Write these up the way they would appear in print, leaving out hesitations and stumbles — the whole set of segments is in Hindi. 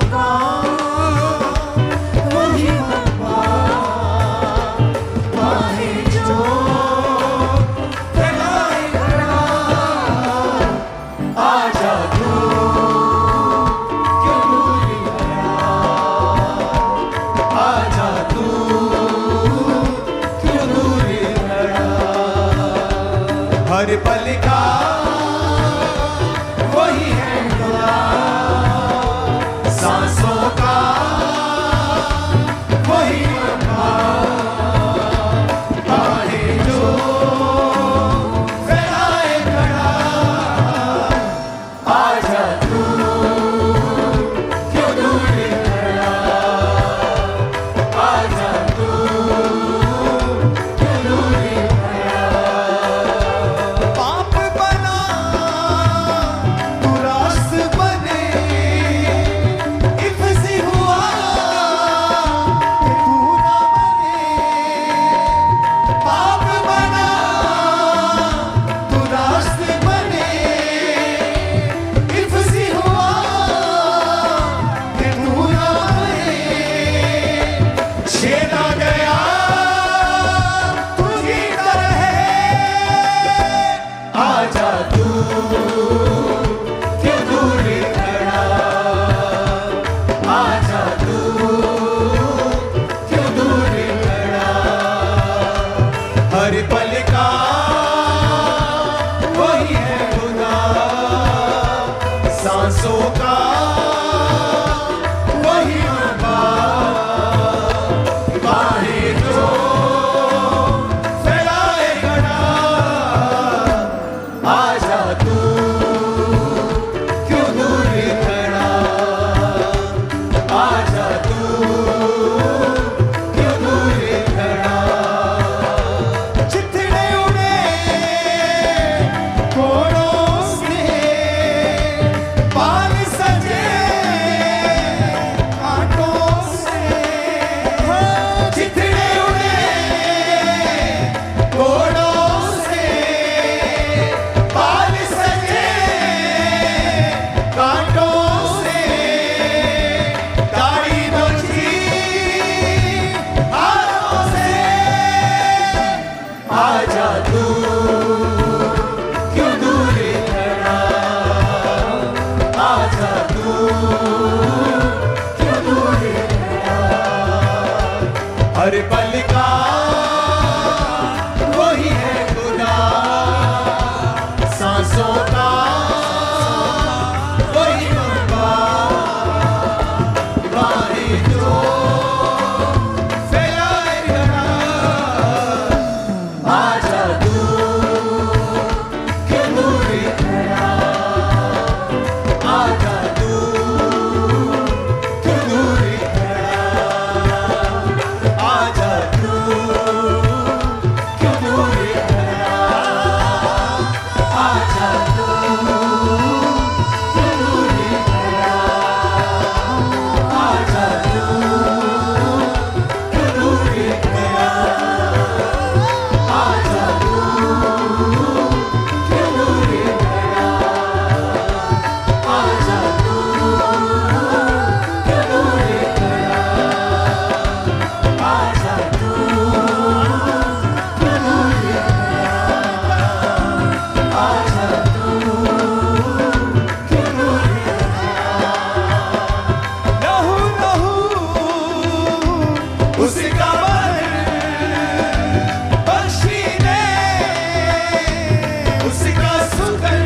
का वही अब्बा, बाहें जो फैलाए खड़ा, आजा तू क्यों दूर गया, आजा तू क्यों दूर गया। हर पल का वही है खुदा, सांसों का वही अब्बा, बाहें जो फैलाए खड़ा, आजा तू क्यों दूर गया, आजा तू क्यों दूर गया। पाप बना तू रास बने, इफ्सी हुआ कि तू ना बने। पाप बना तू रास बने, इफ्सी हुआ कि तू ना बने। छेदा गया तू जीता रहे, आजा तू क्यों दूर खड़ा, आजा तू क्यों दूर खड़ा। हर पल का वही है खुदा, सांसों का वही अब्बा, बाहें जो फैलाए खड़ा, आजा तू क्यों दूर खड़ा, आजा तू क्यों दूर खड़ा। चितड़े उड़े कोड़ों से, बाल सजे कांटों से। चितड़े उड़े कोड़ों से, बाल सजे कांटों से। दाढ़ी नोची हाथों से, आजा तू क्यों दूर खड़ा, आजा तू क्यों दूर खड़ा। हर पल का वही है खुदा, सांसों का वही अब्बा, बाहें जो फैलाए खड़ा, आजा तू क्यों दूर खड़ा, आजा तू क्यों दूर खड़ा, आजा तू क्यों दूर खड़ा, आजा तू क्यों दूर खड़ा, आजा तू क्यों दूर खड़ा, आजा तू क्यों दूर खड़ा, आजा तू क्यों दूर खड़ा, आजा तू क्यों दूर खड़ा, आजा तू क्यों दूर खड़ा। लहू लहू उसका बख्शी ने, उसका सुकर।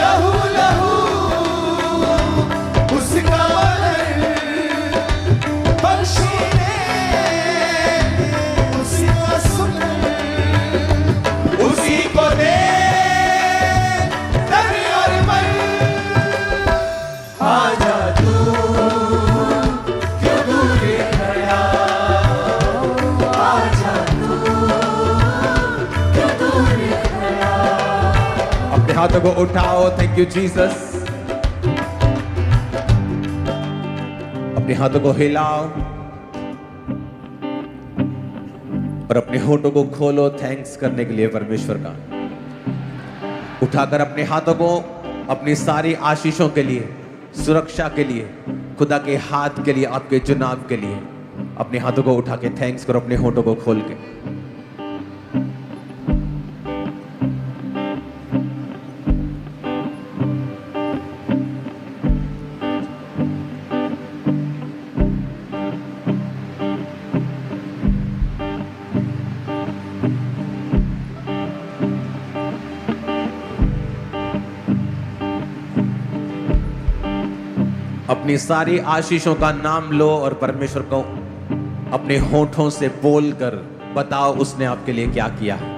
लहू लहू उसका बख्शी ने, उसका सुकर। उसी को दे दर और मन, आजा तू क्यों दूर खड़ा, आजा तू क्यों दूर खड़ा। अपने हाथों को उठाओ, थैंक यू जीसस। अपने हाथों को हिलाओ और अपने होठों को खोलो थैंक्स करने के लिए परमेश्वर का। उठाकर अपने हाथों को अपनी सारी आशीषों के लिए, सुरक्षा के लिए, खुदा के हाथ के लिए, आपके चुनाव के लिए अपने हाथों को उठा के थैंक्स करो, अपने होठों को खोल के। अपनी सारी आशीषों का नाम लो और परमेश्वर को अपने होठों से बोलकर बताओ उसने आपके लिए क्या किया है।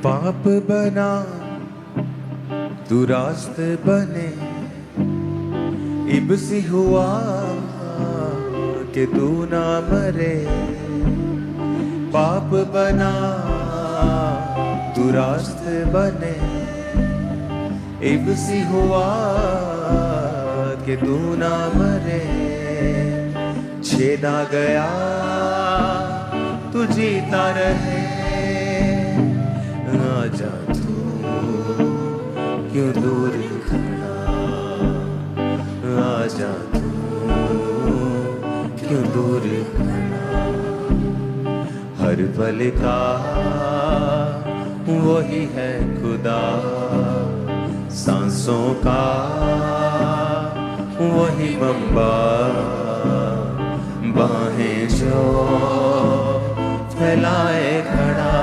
पाप बना तू रास्ते बने, इब्सी हुआ कि तू ना मरे। पाप बना तू रास्ते बने, इब्सी हुआ कि तू ना मरे। छेदा गया तू जीता रहे, आजा तू क्यों दूर खड़ा, आजा तू क्यों दूर खड़ा। हर पल का वही है खुदा, सांसों का वही बम्बा, बाहें जो फैलाए खड़ा।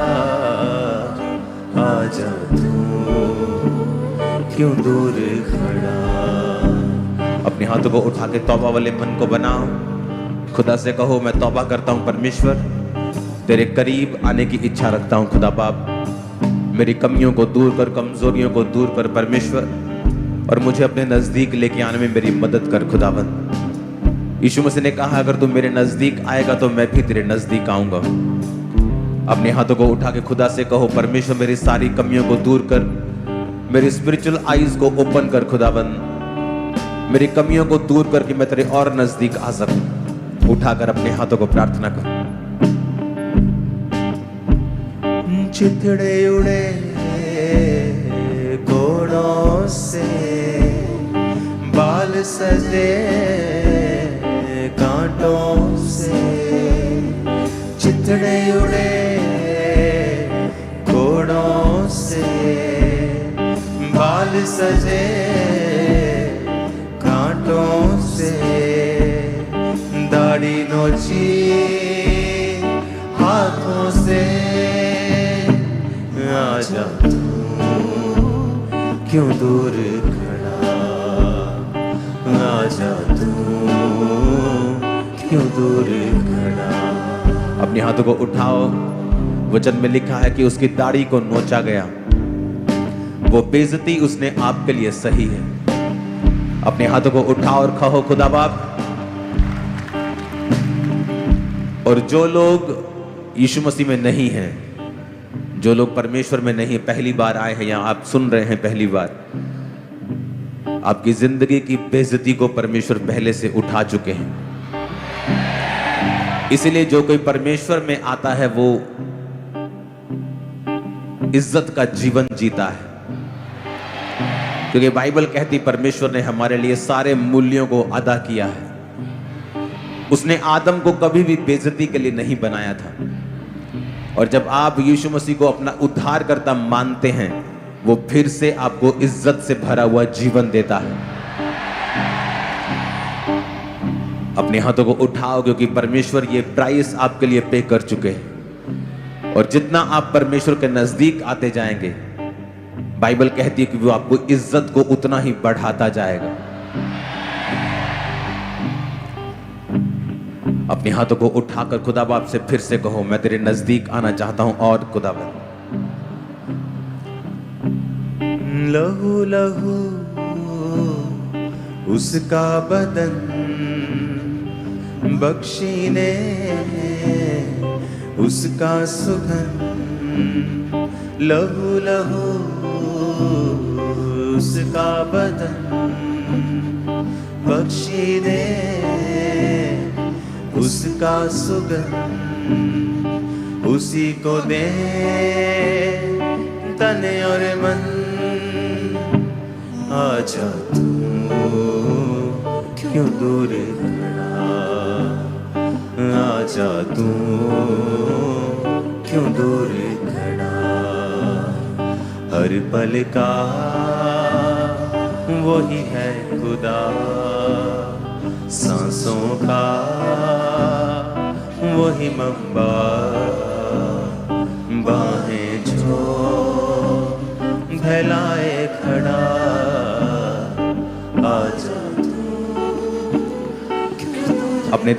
आजा तू क्यों दूर खड़ा। अपने हाथों को उठा के तौबा वाले मन को बनाओ, खुदा से कहो मैं तौबा करता हूं परमेश्वर, तेरे करीब आने की इच्छा रखता हूं खुदा बाप। मेरी कमियों को दूर कर, कमजोरियों को दूर कर परमेश्वर, और मुझे अपने नजदीक लेके आने में मेरी मदद कर खुदाबंद। यीशु मसीह ने कहा अगर तू मेरे नजदीक आएगा तो मैं भी तेरे नजदीक आऊंगा। अपने हाथों को उठा के खुदा से कहो परमेश्वर मेरी सारी कमियों को दूर कर, मेरी स्पिरिचुअल आईज को ओपन कर खुदाबंद, मेरी कमियों को दूर करके मैं तेरे और नजदीक आ सकूं। उठाकर अपने हाथों को प्रार्थना कर। चितड़े उड़े घोड़ों से, बाल सजे कांटों से। चितड़े उड़े घोड़ों से, बाल सजे कांटों से। दाढ़ी नोची हाथों से, आजा तू क्यों दूर खड़ा, आजा तू क्यों दूर खड़ा। अपने हाथों को उठाओ, वचन में लिखा है कि उसकी दाढ़ी को नोचा गया, वो बेइज्जती उसने आपके लिए सही है। अपने हाथों को उठाओ और कहो खुदा बाप, और जो लोग यीशु मसीह में नहीं हैं, जो लोग परमेश्वर में नहीं, पहली बार आए हैं या आप सुन रहे हैं पहली बार, आपकी जिंदगी की बेइज्जती को परमेश्वर पहले से उठा चुके हैं। इसीलिए जो कोई परमेश्वर में आता है वो इज्जत का जीवन जीता है, क्योंकि बाइबल कहती परमेश्वर ने हमारे लिए सारे मूल्यों को अदा किया है। उसने आदम को कभी भी बेइज्जती के लिए नहीं बनाया था, और जब आप यीशु मसीह को अपना उद्धारकर्ता मानते हैं, वो फिर से आपको इज्जत से भरा हुआ जीवन देता है। अपने हाथों को उठाओ, क्योंकि परमेश्वर ये प्राइस आपके लिए पे कर चुके हैं, और जितना आप परमेश्वर के नजदीक आते जाएंगे, बाइबल कहती है कि वो आपको इज्जत को उतना ही बढ़ाता जाएगा। अपने हाथों को उठाकर खुदा बाप से फिर से कहो मैं तेरे नजदीक आना चाहता हूं। और खुदा बाप लहू लहू उसका बदन बख्शी ने उसका सुगंध। लहू लहू उसका बदन बख्शी ने उसका सुगंध। उसी को दे तन और मन। आजा तू क्यों दूर खड़ा, आजा तू क्यों दूर खड़ा। हर पल का वही है खुदा, सांसों का वही मंबा। बाहें जो फैलाए खड़ा, आजा तू। अपने